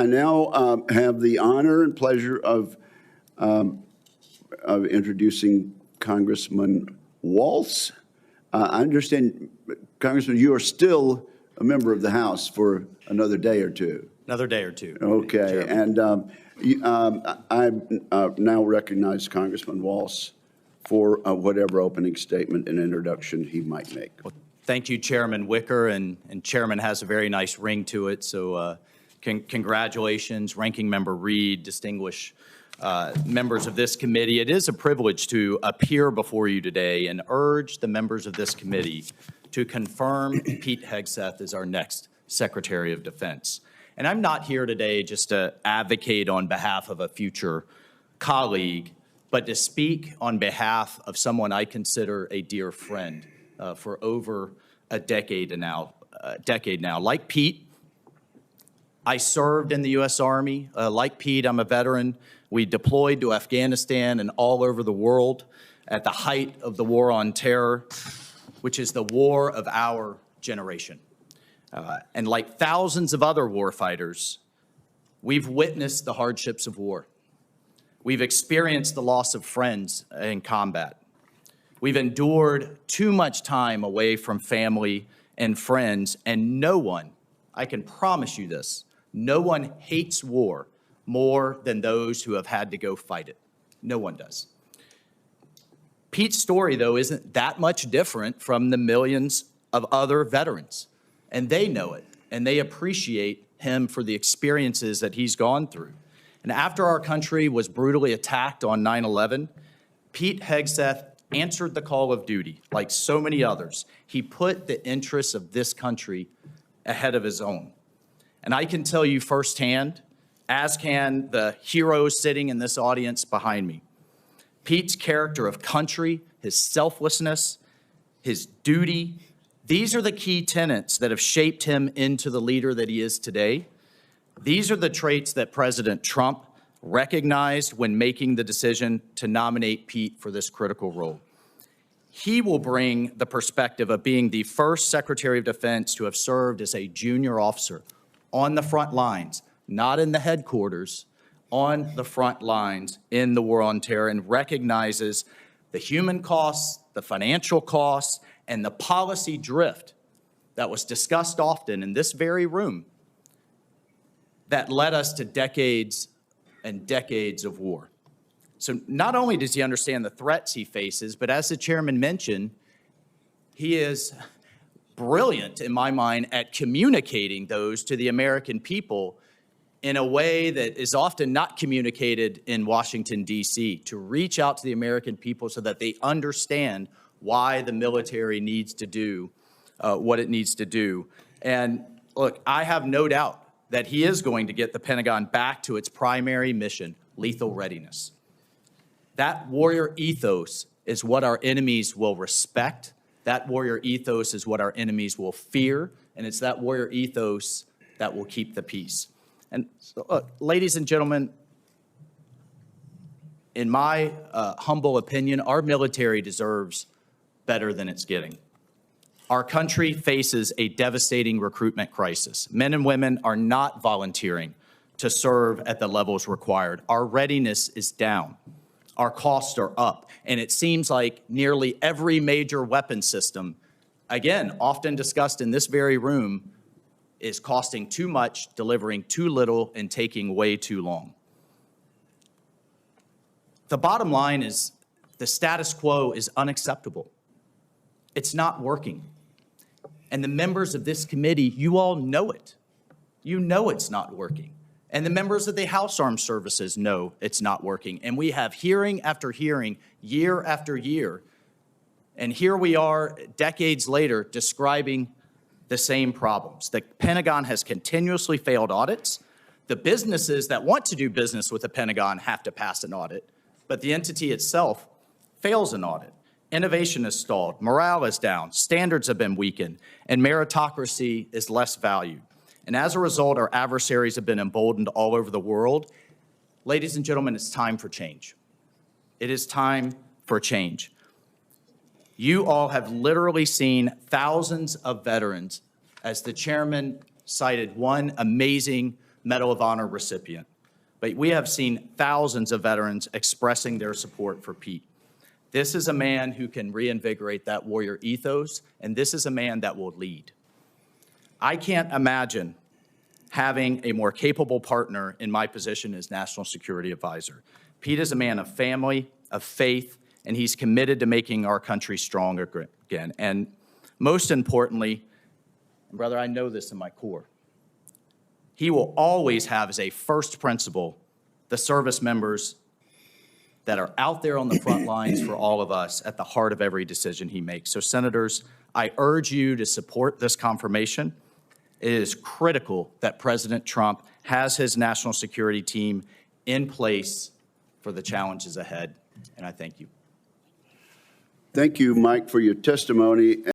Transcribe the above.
I now have the honor and pleasure of introducing Congressman Waltz. I understand, Congressman, you are still a member of the House for another day or two. Another day or two. Okay, and I now recognize Congressman Waltz for whatever opening statement and introduction he might make. Well, thank you, Chairman Wicker, and Chairman has a very nice ring to it, so congratulations, Ranking Member Reed, distinguished members of this committee. It is a privilege to appear before you today and urge the members of this committee to confirm Pete Hegseth as our next Secretary of Defense. And I'm not here today just to advocate on behalf of a future colleague, but to speak on behalf of someone I consider a dear friend for over a decade now. Like Pete, I served in the U.S. Army. Like Pete, I'm a veteran. We deployed to Afghanistan and all over the world at the height of the war on terror, which is the war of our generation. And like thousands of other warfighters, we've witnessed the hardships of war. We've experienced the loss of friends in combat. We've endured too much time away from family and friends, and no one, I can promise you this, no one hates war more than those who have had to go fight it. No one does. Pete's story, though, isn't that much different from the millions of other veterans. And they know it, and they appreciate him for the experiences that he's gone through. And after our country was brutally attacked on 9/11, Pete Hegseth answered the call of duty like so many others. He put the interests of this country ahead of his own. And I can tell you firsthand, as can the heroes sitting in this audience behind me, Pete's character of country, his selflessness, his duty, these are the key tenets that have shaped him into the leader that he is today. These are the traits that President Trump recognized when making the decision to nominate Pete for this critical role. He will bring the perspective of being the first Secretary of Defense to have served as a junior officer on the front lines, not in the headquarters, on the front lines in the war on terror, and recognizes the human costs, the financial costs, and the policy drift that was discussed often in this very room that led us to decades and decades of war. So not only does he understand the threats he faces, but as the chairman mentioned, he is brilliant, in my mind, at communicating those to the American people in a way that is often not communicated in Washington, D.C., to reach out to the American people so that they understand why the military needs to do what it needs to do. And look, I have no doubt that he is going to get the Pentagon back to its primary mission, lethal readiness. That warrior ethos is what our enemies will respect. That warrior ethos is what our enemies will fear. And it's that warrior ethos that will keep the peace. And so, look, ladies and gentlemen, in my humble opinion, our military deserves better than it's getting. Our country faces a devastating recruitment crisis. Men and women are not volunteering to serve at the levels required. Our readiness is down. Our costs are up. And it seems like nearly every major weapon system, again, often discussed in this very room, is costing too much, delivering too little, and taking way too long. The bottom line is the status quo is unacceptable. It's not working. And the members of this committee, you all know it. You know it's not working. And the members of the House Armed Services know it's not working. And we have hearing after hearing, year after year. And here we are decades later describing the same problems. The Pentagon has continuously failed audits. The businesses that want to do business with the Pentagon have to pass an audit, but the entity itself fails an audit. Innovation is stalled, morale is down, standards have been weakened, and meritocracy is less valued. And as a result, our adversaries have been emboldened all over the world. Ladies and gentlemen, it's time for change. It is time for change. You all have literally seen thousands of veterans, as the chairman cited one amazing Medal of Honor recipient. But we have seen thousands of veterans expressing their support for Pete. This is a man who can reinvigorate that warrior ethos, and this is a man that will lead. I can't imagine having a more capable partner in my position as National Security Advisor. Pete is a man of family, of faith, and he's committed to making our country strong again. And most importantly, brother, I know this in my core, he will always have as a first principle the service members that are out there on the front lines for all of us at the heart of every decision he makes. So, Senators, I urge you to support this confirmation. It is critical that President Trump has his national security team in place for the challenges ahead, and I thank you. Thank you, Mike, for your testimony.